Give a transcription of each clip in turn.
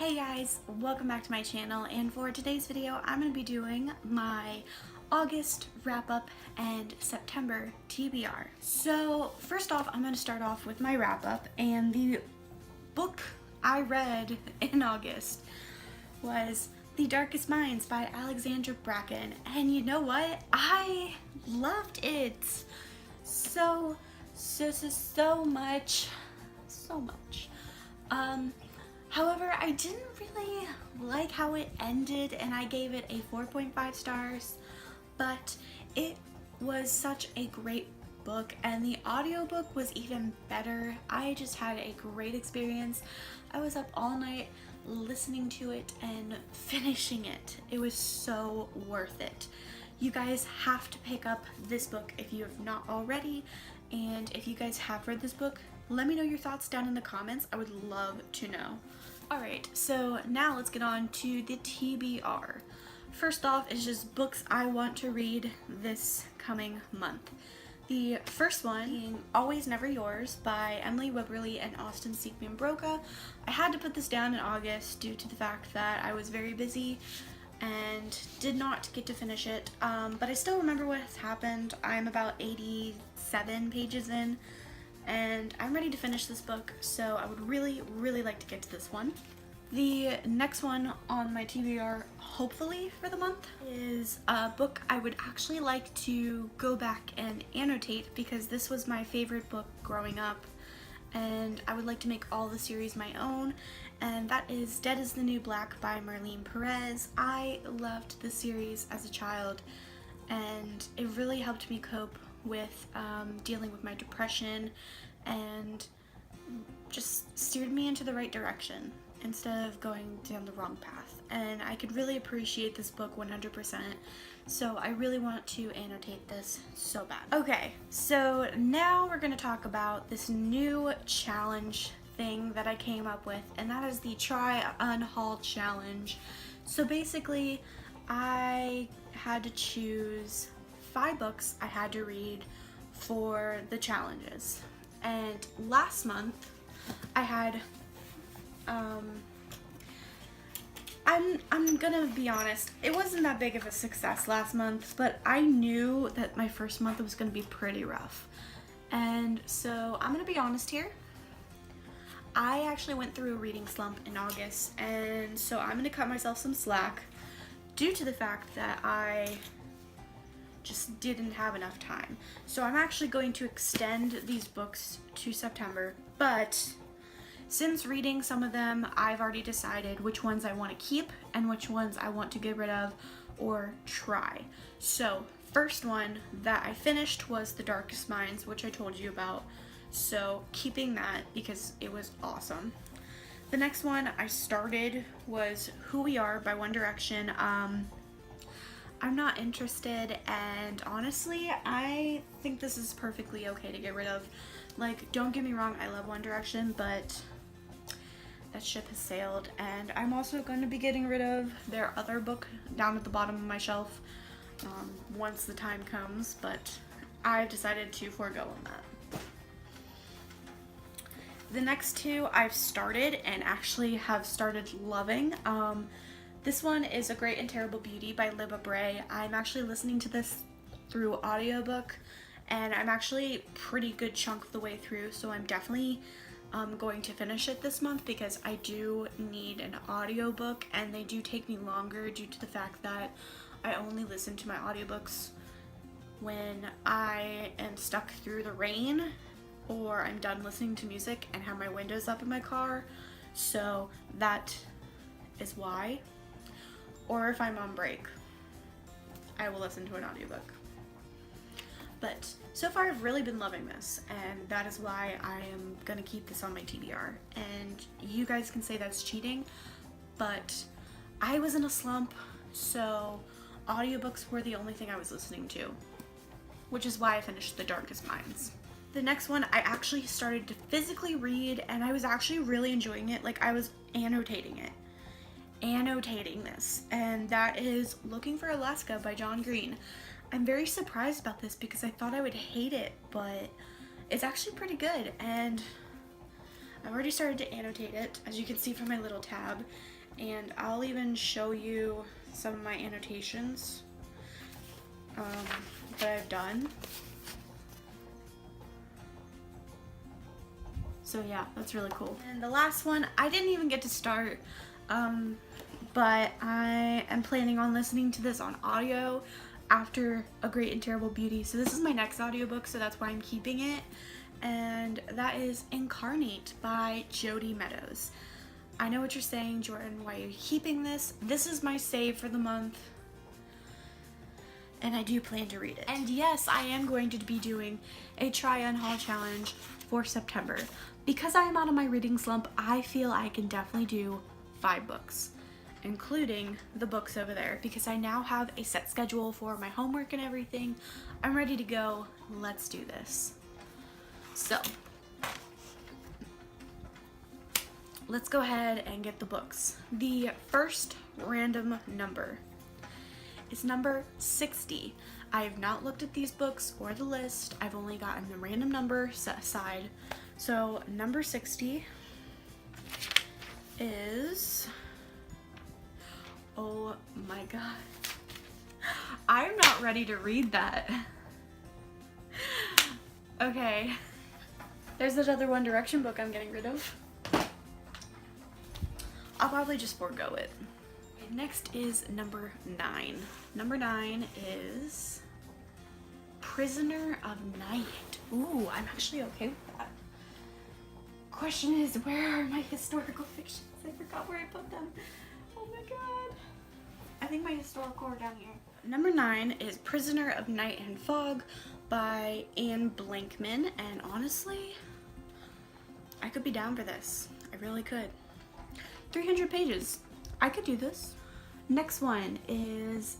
Hey guys, welcome back to my channel, and for today's video I'm going to be doing my August wrap up and September TBR. So first off, I'm going to start off with my wrap up, and the book I read in August was The Darkest Minds by Alexandra Bracken, and you know what? I loved it so much. However, I didn't really like how it ended, and I gave it a 4.5 stars, but it was such a great book, and the audiobook was even better. I just had a great experience. I was up all night listening to it and finishing it. It was so worth it. You guys have to pick up this book if you have not already, and if you guys have read this book, let me know your thoughts down in the comments. I would love to know. Alright, so now let's get on to the TBR. First off is just books I want to read this coming month. The first one being Always Never Yours by Emily Wibberley and Austin Seekman Broca. I had to put this down in August due to the fact that I was very busy and did not get to finish it, but I still remember what has happened. I'm about 87 pages in, and I'm ready to finish this book, so I would really like to get to this one. The next one on my TBR, hopefully for the month, is a book I would actually like to go back and annotate because this was my favorite book growing up, and I would like to make all the series my own, and that is Dead is the New Black by Marlene Perez. I loved this series as a child, and it really helped me cope with dealing with my depression and just steered me into the right direction instead of going down the wrong path. And I could really appreciate this book 100%, so I really want to annotate this so bad. Okay, so now we're going to talk about this new challenge thing that I came up with, and that is the Try Unhaul Challenge. So basically, I had to choose 5 books I had to read for the challenges. And last month I had I'm gonna be honest, it wasn't that big of a success last month, but I knew that my first month was gonna be pretty rough. And so I'm gonna be honest here. I actually went through a reading slump in August, and so I'm gonna cut myself some slack due to the fact that I just didn't have enough time. So I'm actually going to extend these books to September, but since reading some of them, I've already decided which ones I want to keep and which ones I want to get rid of or try. So first one that I finished was The Darkest Minds, which I told you about, so keeping that because it was awesome. The next one I started was Who We Are by One Direction. I'm not interested, and honestly, I think this is perfectly okay to get rid of. Like, don't get me wrong, I love One Direction, but that ship has sailed, and I'm also going to be getting rid of their other book down at the bottom of my shelf once the time comes, but I've decided to forego on that. The next two I've started and actually have started loving. This one is A Great and Terrible Beauty by Libba Bray. I'm actually listening to this through audiobook, and I'm actually pretty good chunk of the way through, so I'm definitely going to finish it this month because I do need an audiobook, and they do take me longer due to the fact that I only listen to my audiobooks when I am stuck through the rain or I'm done listening to music and have my windows up in my car, so that is why. Or if I'm on break, I will listen to an audiobook. But so far I've really been loving this, and that is why I am gonna keep this on my TBR. And you guys can say that's cheating, but I was in a slump, so audiobooks were the only thing I was listening to, which is why I finished The Darkest Minds. The next one I actually started to physically read, and I was actually really enjoying it. Like, I was annotating this, and that is Looking for Alaska by John Green. I'm very surprised about this because I thought I would hate it, but it's actually pretty good, and I've already started to annotate it, as you can see from my little tab, and I'll even show you some of my annotations that I've done. So yeah, that's really cool. And the last one, I didn't even get to start, but I am planning on listening to this on audio after A Great and Terrible Beauty. So this is my next audiobook, so that's why I'm keeping it. And that is Incarnate by Jody Meadows. I know what you're saying, Jordan, why are you keeping this? This is my save for the month, and I do plan to read it. And yes, I am going to be doing a try and haul challenge for September. Because I am out of my reading slump, I feel I can definitely do 5 books, including the books over there, because I now have a set schedule for my homework and everything. I'm ready to go. Let's do this. So, let's go ahead and get the books. The first random number is number 60. I have not looked at these books or the list. I've only gotten the random number set aside. So number 60 is, oh my god, I'm not ready to read that. Okay, there's another One Direction book I'm getting rid of. I'll probably just forego it. Next is number 9. Number 9 is Prisoner of Night. Ooh, I'm actually okay with that. Question is, where are my historical fictions? I forgot where I put them. Oh my god. I think my historical are down here. Number 9 is Prisoner of Night and Fog by Anne Blankman, and honestly, I could be down for this. I really could. 300 pages. I could do this. Next one is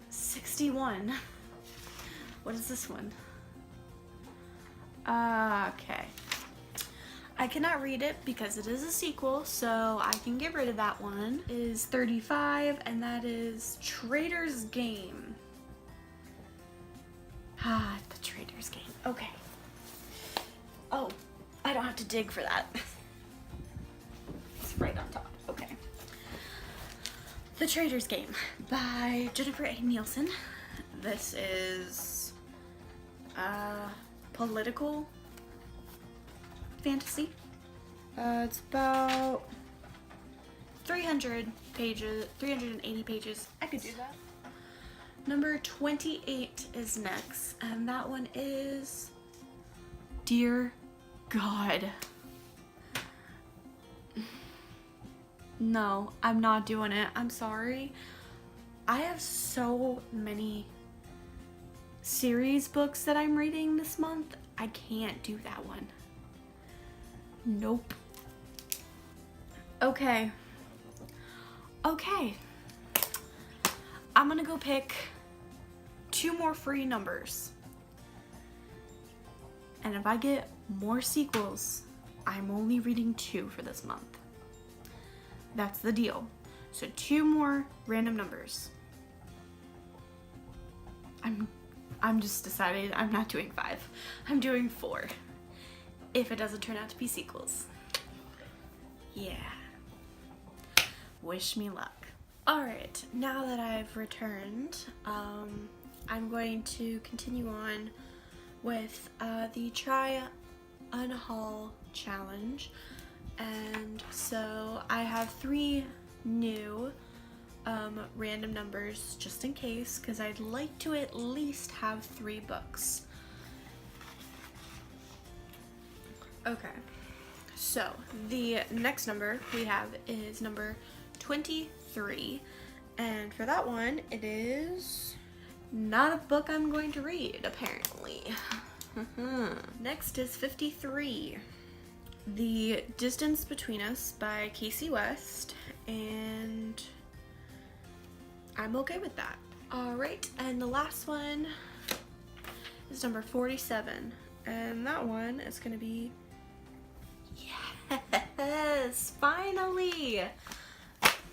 61. What is this one? Okay. I cannot read it because it is a sequel, so I can get rid of that one. Is 35, and that is Trader's Game. Ah, the Trader's Game. Okay. Oh, I don't have to dig for that. It's right on top. Okay. The Trader's Game by Jennifer A. Nielsen. This is political fantasy. It's about 300 pages, 380 pages. I could do that. Number 28 is next, and that one is Dear God. No, I'm not doing it. I'm sorry. I have so many series books that I'm reading this month. I can't do that one. Nope. Okay. Okay. I'm gonna go pick 2 more free numbers. And if I get more sequels, I'm only reading 2 for this month. That's the deal. So 2 more random numbers. I'm just decided I'm not doing 5. I'm doing 4. If it doesn't turn out to be sequels. Yeah. Wish me luck. Alright, now that I've returned, I'm going to continue on with the Try Unhaul challenge. And so I have 3 new random numbers just in case, because I'd like to at least have 3 books. Okay, so the next number we have is number 23, and for that one it is not a book I'm going to read, apparently. Next is 53, The Distance Between Us by Casey West, and I'm okay with that. Alright, and the last one is number 47, and that one is going to be, yes, finally!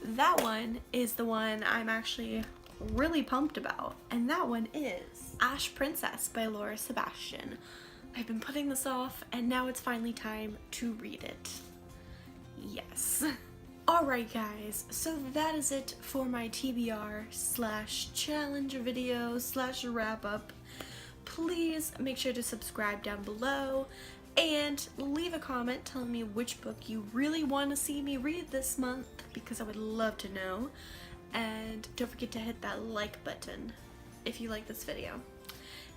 That one is the one I'm actually really pumped about, and that one is Ash Princess by Laura Sebastian. I've been putting this off, and now it's finally time to read it. yes. Alright guys, so that is it for my TBR / challenge video / wrap up. Please make sure to subscribe down below and leave a comment telling me which book you really want to see me read this month, because I would love to know. And don't forget to hit that like button if you like this video.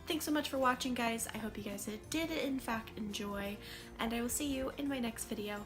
Thanks so much for watching, guys. I hope you guys did in fact enjoy, and I will see you in my next video.